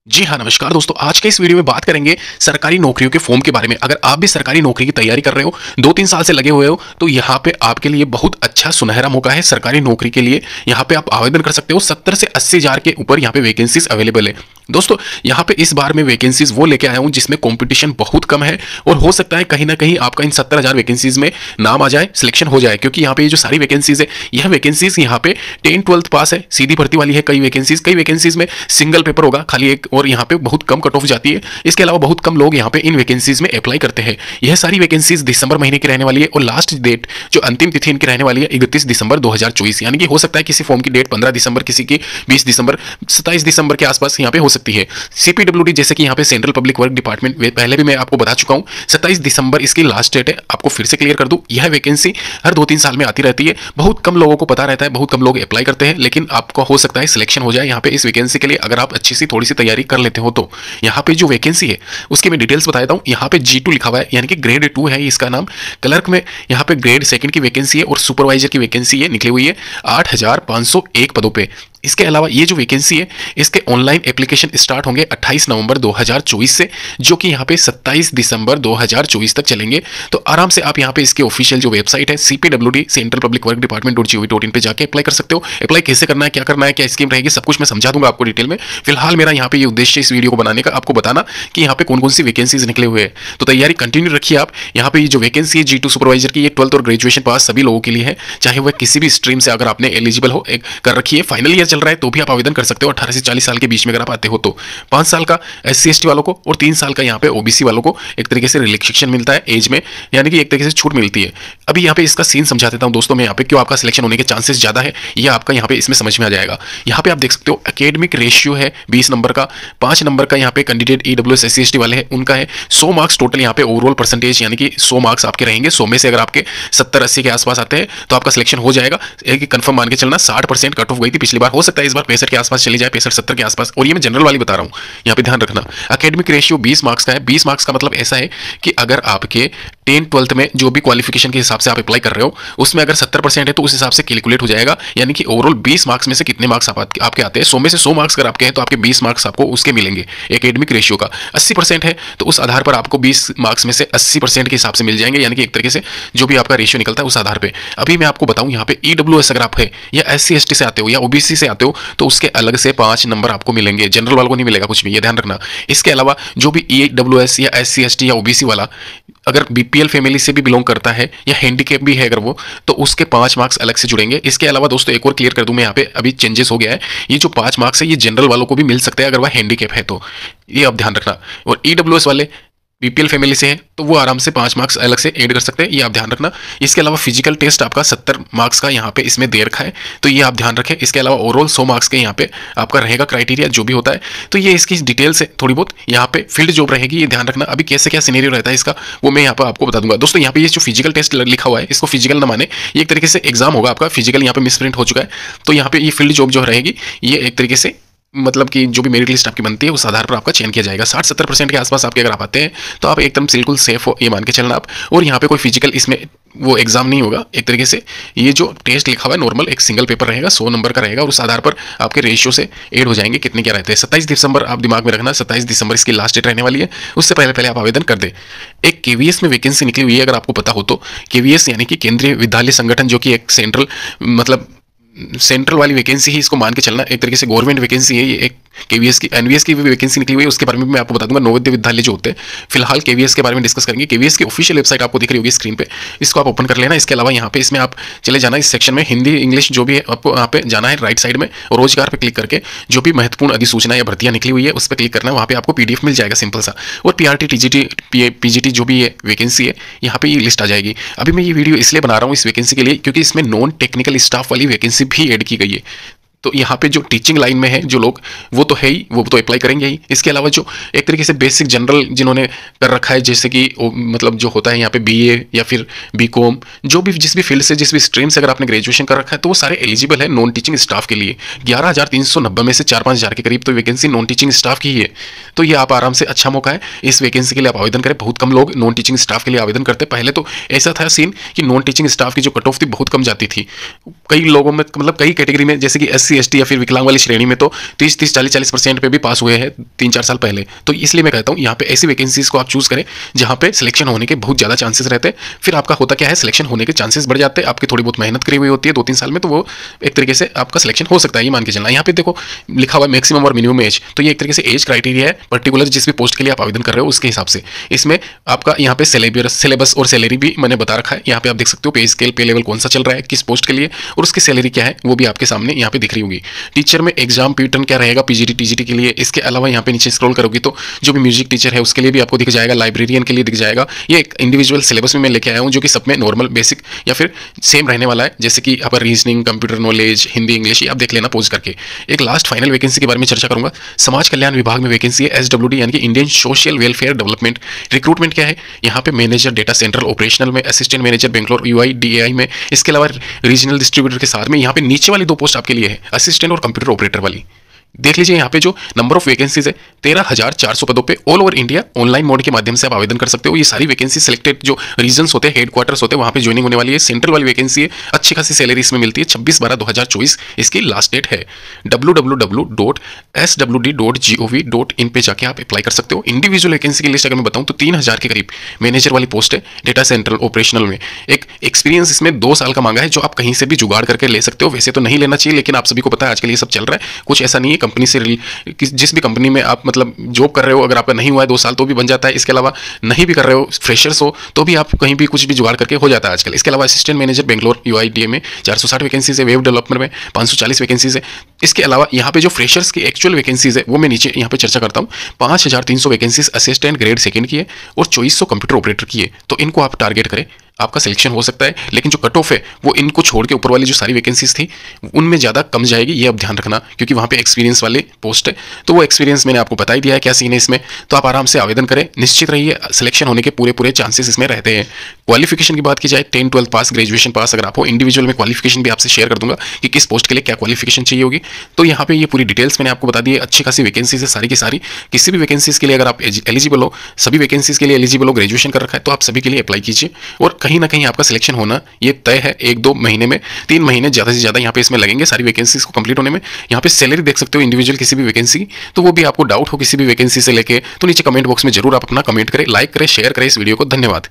जी हाँ, नमस्कार दोस्तों। आज के इस वीडियो में बात करेंगे सरकारी नौकरियों के फॉर्म के बारे में। अगर आप भी सरकारी नौकरी की तैयारी कर रहे हो, 2-3 साल से लगे हुए हो, तो यहाँ पे आपके लिए बहुत अच्छा सुनहरा मौका है सरकारी नौकरी के लिए। यहाँ पे आप आवेदन कर सकते हो। 70 से 80 हज़ार के ऊपर यहाँ पे वैकेंसीज अवेलेबल है। दोस्तों, यहाँ पे इस बार मैं वैकेंसीज वो लेके आया हूँ जिसमें कंपटीशन बहुत कम है और हो सकता है कहीं ना कहीं आपका इन 70,000 वैकेंसीज में नाम आ जाए, सिलेक्शन हो जाए। क्योंकि यहाँ पे ये जो सारी वैकेंसीज है, यह वैकेंसीज यहाँ पे 10-12 पास है, सीधी भर्ती वाली है। कई वैकेंसीज में सिंगल पेपर होगा खाली एक, और यहाँ पे बहुत कम कट ऑफ जाती है। इसके अलावा बहुत कम लोग यहाँ पे इन वैकेंसीज में अप्लाई करते हैं। यह सारी वैकेंसीज दिसंबर महीने की रहने वाली है और लास्ट डेट जो अंतिम तिथि इनकी रहने वाली है 31 दिसंबर 2024। यानी कि हो सकता है किसी फॉर्म की डेट 15 दिसंबर, किसी की 20 दिसंबर, 27 दिसंबर के आसपास यहाँ पे हो सकती है। सीपीडब्ल्यूडी जैसे कि यहाँ पे सेंट्रल पब्लिक वर्क डिपार्टमेंट, पहले भी मैं आपको बता चुका हूँ, 27 दिसंबर इसकी लास्ट डेट है। आपको फिर से क्लियर कर दूं, यह वैकेंसी हर 2-3 साल में आती रहती है। बहुत कम लोगों को पता रहता है, बहुत कम लोग अप्लाई करते हैं, लेकिन आपको हो सकता है सिलेक्शन हो जाए यहाँ पे इस वैकेंसी के लिए, अगर आप अच्छी सी थोड़ी सी तैयारी कर लेते हो तो। यहाँ पे जो वैकेंसी है उसकी मैं डिटेल्स बता देता हूँ। यहाँ पे G2 लिखा हुआ है, यानी कि ग्रेड 2 है इसका नाम। क्लर्क में यहाँ पे ग्रेड 2 की वैकेंसी है और सुपरवाइजर की वैकेंसी है निकली हुई है 8,501 पदों पे। इसके अलावा ये जो वैकेंसी है, इसके ऑनलाइन एप्लीकेशन स्टार्ट होंगे 28 नवंबर 2024 से, जो कि यहाँ पे 27 दिसंबर 2024 तक चलेंगे। तो आराम से आप यहाँ पे इसके ऑफिशियल जो वेबसाइट है CPWD सेंट्रल पब्लिक वर्क डिपार्टमेंट.gov.in पे जाके अप्लाई कर सकते हो। अप्लाई कैसे करना है, क्या करना है, क्या स्कीम रहेगी, सब कुछ मैं समझा दूंगा आपको डिटेल में। फिलहाल मेरा यहाँ पे ये उद्देश्य इस वीडियो को बनाने का आपको बताना कि यहाँ पे कौन कौन सी वैकेंसीज निकले हुए हैं। तो तैयारी कंटिन्यू रखिए आप। यहाँ पे ये जो वैकेंसी है G2 सुपरवाइजर की, ये 12th और ग्रेजुएशन पास सभी लोगों के लिए है, चाहे वह किसी भी स्ट्रीम से अगर आपने एलिजिबल हो कर रखी है, फाइनल ईयर चल रहा है तो भी आप आवेदन कर सकते हो। 18 से 40 साल के बीच में अगर आप आते हो तो 5 साल का SC/ST वालों को और 3 साल का यहाँ पे OBC वालों को एक तरीके से रिलैक्सेशन मिलता है एज में, यानी कि एक तरीके से छूट मिलती है। अभी यहाँ पे इसका सीन समझा देता हूँ दोस्तों मैं, यहाँ पे क्यों आपका सिलेक्शन होने के चांसेस ज्यादा है, ये आपका यहाँ पे इसमें समझ में आ जाएगा। यहाँ पे आप देख सकते हो एकेडमिक रेशियो है 20 नंबर का, 5 नंबर का यहाँ पे कैंडिडेट EWS SC/ST वाले हैं उनका है। 100 मार्क्स टोटल यहाँ पे ओवरऑल परसेंटेज, यानी कि 100 मार्क्स आपके रहेंगे। 100 में से अगर आपके 70-80 के आसपास आते हैं तो आपका सिलेक्शन हो जाएगा। एक कंफर्म मान के चलना, 60% कट ऑफ गई थी पिछली बार, हो सकता है इस बार 65 के आसपास चली जाए, 65-70 के आसपास। और ये मैं जनरल वाली बता रहा हूँ, यहाँ पे ध्यान रखना। एकेडमिक रेशियो 20 मार्क्स का है। 20 मार्क्स का मतलब ऐसा है कि अगर आपके 10-12th में जो भी क्वालिफिकेशन के हिसाब से आप अप्लाई कर रहे हो उसमें अगर 70% है तो उस हिसाब से कैलकुलेट हो जाएगा, यानी कि ओवरऑल 20 मार्क्स में से कितने मार्क्स आपके आते हैं। 100 में से 100 मार्क्स अगर आपके हैं तो आपके 20 मार्क्स आपको उसके मिलेंगे एकेडमिक रेशियो का। 80% है तो उस आधार पर आपको 20 मार्क्स में से 80% के हिसाब से मिल जाएंगे, यानी कि एक तरीके से जो भी आपका रेशियो निकलता है उस आधार पर। अभी मैं आपको बताऊं, यहाँ पे EWS अगर आप है या SC/ST से आते हो या OBC से आते हो तो उसके अलग से 5 नंबर आपको मिलेंगे, जनरल वालों को नहीं मिलेगा कुछ भी, ये ध्यान रखना। इसके अलावा जो भी EWS या SC/ST या OBC वाला अगर BPL फैमिली से भी बिलोंग करता है या हैंडीकैप भी है अगर वो, तो उसके 5 मार्क्स अलग से जुड़ेंगे। इसके अलावा दोस्तों एक और क्लियर कर दूं मैं, यहाँ पे अभी चेंजेस हो गया है। ये जो 5 मार्क्स है ये जनरल वालों को भी मिल सकते हैं अगर वह हैंडीकैप है तो, ये आप ध्यान रखना। और EWS वाले BPL फैमिली से है तो वो आराम से 5 मार्क्स अलग से ऐड कर सकते हैं, ये आप ध्यान रखना। इसके अलावा फिजिकल टेस्ट आपका 70 मार्क्स का यहाँ पे इसमें दे रखा है, तो ये आप ध्यान रखें। इसके अलावा ओवरऑल 100 मार्क्स के यहाँ पे आपका रहेगा क्राइटेरिया जो भी होता है। तो ये इसकी डिटेल्स है थोड़ी बहुत। यहाँ पे फील्ड जॉब रहेगी, ये ध्यान रखना। अभी कैसे क्या सिनेरियो रहता है इसका वो मैं यहाँ पर आपको बता दूंगा। दोस्तों यहाँ पे ये जो फिजिकल टेस्ट लिखा हुआ है इसको फिजिकल न माने, ये एक तरीके से एग्जाम होगा आपका। फिजिकल यहाँ पे मिसप्रिंट हो चुका है, तो यहाँ पे ये फील्ड जॉब जो रहेगी ये एक तरीके से मतलब कि जो भी मेरिट लिस्ट आपकी बनती है उस आधार पर आपका चयन किया जाएगा। 60-70% के आसपास आपके अगर आप आते हैं तो आप एकदम बिल्कुल सेफ हो, ये मान के चलना आप। और यहाँ पे कोई फिजिकल इसमें वो एग्जाम नहीं होगा, एक तरीके से ये जो टेस्ट लिखा हुआ है नॉर्मल एक सिंगल पेपर रहेगा, 100 नंबर का रहेगा और उस आधार पर आपके रेशियो से ऐड हो जाएंगे कितने क्या रहते हैं। 27 दिसंबर आप दिमाग में रखना, 27 दिसंबर इसकी लास्ट डेट रहने वाली है। उससे पहले आप आवेदन कर दे। एक KVS में वैकेंसी निकली हुई है अगर आपको पता हो तो। KVS यानी कि केंद्रीय विद्यालय संगठन, जो कि एक सेंट्रल मतलब सेंट्रल वाली वैकेंसी ही इसको मान के चलना, एक तरीके से गवर्नमेंट वैकेंसी है ये। एक KVS की NVS की भी वैकेंसी निकली हुई है, उसके बारे में मैं आपको बता दूंगा। नवोदय विद्यालय जो होते हैं, फिलहाल KVS के बारे में डिस्कस करेंगे। KVS की ऑफिशियल वेबसाइट आपको दिख रही होगी स्क्रीन पे, इसको आप ओपन कर लेना। इसके अलावा यहाँ पे इसमें आप चले जाना, इस सेक्शन में हिंदी इंग्लिश जो भी है आपको यहाँ पे जाना है राइट साइड में, और रोजगार पर क्लिक करके जो भी महत्वपूर्ण अधिसूचना या भर्तियां निकली हुई है उस पर क्लिक करना है। वहाँ पे आपको PDF मिल जाएगा सिंपल सा, और PRT TGT PGT जो भी ये वैकेंसी है यहाँ पे ये लिस्ट आ जाएगी। अभी मैं ये वीडियो इसलिए बना रहा हूँ इस वैकेंसी के लिए क्योंकि इसमें नॉन टेक्निकल स्टाफ वाली वैकेंसी भी ऐड की गई है। तो यहाँ पे जो टीचिंग लाइन में है जो लोग, वो तो है ही, वो तो अप्लाई करेंगे ही। इसके अलावा जो एक तरीके से बेसिक जनरल जिन्होंने कर रखा है, जैसे कि मतलब जो होता है यहाँ पे BA या फिर BCom, जो भी जिस भी फील्ड से जिस भी स्ट्रीम से अगर आपने ग्रेजुएशन कर रखा है तो वो सारे एलिजिबल है नॉन टीचिंग स्टाफ के लिए। 11,390 में से 4-5 हज़ार के करीब तो वैकेंसी नॉन टीचिंग स्टाफ की ही है। तो ये आप आराम से अच्छा मौका है इस वैकेंसी के लिए आप आवेदन करें। बहुत कम लोग नॉन टीचिंग स्टाफ के लिए आवेदन करते। पहले तो ऐसा था सीन कि नॉन टीचिंग स्टाफ की जो कट ऑफ थी बहुत कम जाती थी। कई लोगों में मतलब कई कैटेगरी में, जैसे कि SC ST या फिर विकलांग वाली श्रेणी में तो 30-30, 40-40% पे भी पास हुए हैं 3-4 साल पहले। तो इसलिए मैं कहता हूँ यहाँ पे ऐसी वैकेंसीज को आप चूज करें जहाँ पे सिलेक्शन होने के बहुत ज़्यादा चांसेस रहते हैं। फिर आपका होता क्या है, सिलेक्शन होने के चांसेस बढ़ जाते हैं। आपकी थोड़ी बहुत मेहनत करी हुई होती है 2-3 साल में, तो वो एक तरीके से आपका सिलेक्शन हो सकता है, ये मान के चलना। यहाँ पे देखो लिखा हुआ है मैक्सिमम और मिनिमम एज, तो ये एक तरीके से एज क्राइटेरिया है पर्टिकुलर जिस भी पोस्ट के लिए आप आवेदन कर रहे हो उसके हिसाब से। इसमें आपका यहाँ पे सिलेबस और सैलरी भी मैंने बता रखा है। यहाँ पे आप देख सकते हो पे स्केल, पे लेवल कौन सा चल रहा है किस पोस्ट के लिए, और उसकी सैलरी क्या है वो भी आपके सामने यहाँ पे दिख रही होगी। टीचर में एग्जाम पैटर्न क्या रहेगा PGT TGT के लिए। इसके अलावा यहाँ पे नीचे स्क्रॉल करोगी तो जो भी म्यूजिक टीचर है उसके लिए भी आपको दिख जाएगा, लाइब्रेरियन के लिए दिख जाएगा। ये एक इंडिविजुअल सिलेबस में मैं लेके आया हूँ जो कि सब में नॉर्मल बेसिक या फिर सेम रहने वाला है, जैसे कि यहाँ पर reasoning, computer knowledge, Hindi, English, ये आप देख लेना पॉज करके। एक लास्ट फाइनल वैकेंसी के बारे में चर्चा करूंगा। समाज कल्याण विभाग में वैकेंसी है SWD यानी कि Indian social welfare development. Recruitment क्या है, यहाँ पे मैनेजर डेटा सेंट्रल ऑपरेशनल में, assistant manager Bangalore UI DAI में, इसके अलावा रीजनल डिस्ट्रीब्यूटर के साथ में यहाँ पे नीचे वाली 2 पोस्ट आपके लिए है, असिस्टेंट और कंप्यूटर ऑपरेटर वाली। देख लीजिए यहाँ पे जो नंबर ऑफ वैकेंसीज है 13,400 पदों पे all over India online mode के माध्यम से आप आवेदन कर सकते हो। ये सारी वैकेंसी सिलेक्टेड जो रीजन्स होते हैं, हेडक्वार्टर्स होते हैं, वहाँ पे ज्वाइनिंग होने वाली है। सेंट्रल वाली वैकेंसी है, अच्छी खासी सैलरी इसमें मिलती है। 26/12/2024 इसकी लास्ट डेट है। www.swd.gov.in पे जाके आप अप्लाई कर सकते हो। इंडिविजुअल वैकेंसी की लिस्ट अगर मैं बताऊँ तो 3,000 के करीब मैनेजर वाली पोस्ट है डेटा सेंट्रल ऑपरेशनल में। एक एक्सपीरियंस इसमें 2 साल का मांगा है जो आप कहीं से भी जुगाड़ करके ले सकते हो। वैसे तो नहीं लेना चाहिए, लेकिन आप सभी को पता है आजकल ये सब चल रहा है, कुछ ऐसा नहीं है। कंपनी से जिस भी कंपनी में आप मतलब जॉब कर रहे हो, अगर आपका नहीं हुआ है 2 साल तो भी बन जाता है। इसके अलावा नहीं भी कर रहे हो, फ्रेशर्स हो, तो भी आप कहीं भी कुछ भी जुगाड़ करके हो जाता है आजकल। इसके अलावा assistant manager Bangalore UI DA में 460 वैकेंसीज है, वेब डेवलपमेंट में 540 वैकेंसीज है। इसके अलावा यहाँ पे जो फ्रेशर्स की एक्चुअल वैकेंसीज है वो मैं नीचे यहाँ पे चर्चा करता हूँ। 5,300 वैकेंसीज असिस्टेंट ग्रेड 2 की है और 2400 कंप्यूटर ऑपरेटर की है। तो इनको आप टारगेट करें, आपका सिलेक्शन हो सकता है। लेकिन जो कट ऑफ है वो इनको छोड़ के ऊपर वाली जो सारी वैकेंसीज थी उनमें ज़्यादा कम जाएगी, ये आप ध्यान रखना, क्योंकि वहाँ पे एक्सपीरियंस वाले पोस्ट है। तो वो एक्सपीरियंस मैंने आपको बता ही दिया है क्या सीन है इसमें। तो आप आराम से आवेदन करें, निश्चित रहिए सिलेक्शन होने के पूरे चांसेस इसमें रहते हैं। क्वालिफिकेशन की बात की जाए 10th 12th पास, ग्रेजुएशन पास अगर आप हो, इंडिविजुअल में क्वालिफिकेशन भी आपसे शेयर कर दूंगा कि किस पोस्ट के लिए क्या क्वालिफिकेशन चाहिए होगी। तो यहाँ पे ये पूरी डिटेल्स मैंने आपको बता दी है। अच्छी खासी वैकेंसीज है सारी की सारी। किसी भी वैकेंसीज के लिए अगर आप एलिजिबल हो, सभी वैकेंसीज के लिए एलिजिबल हो, ग्रेजुएशन कर रखा है, तो आप सभी के लिए अप्लाई कीजिए। और कहीं ना कहीं आपका सिलेक्शन होना ये तय है। 1-2 महीने में, 3 महीने ज़्यादा से ज़्यादा यहाँ पे इसमें लगेंगे सारी वैकेंसीज को कंप्लीट होने में। यहाँ पे सैलरी देख सकते हो इंडिविजुअल किसी भी वैकेंसी की। तो वो भी आपको डाउट हो किसी भी वैकेंसी से लेके, तो नीचे कमेंट बॉक्स में जरूर आप अपना कमेंट करें, लाइक करें, शेयर करें इस वीडियो को। धन्यवाद।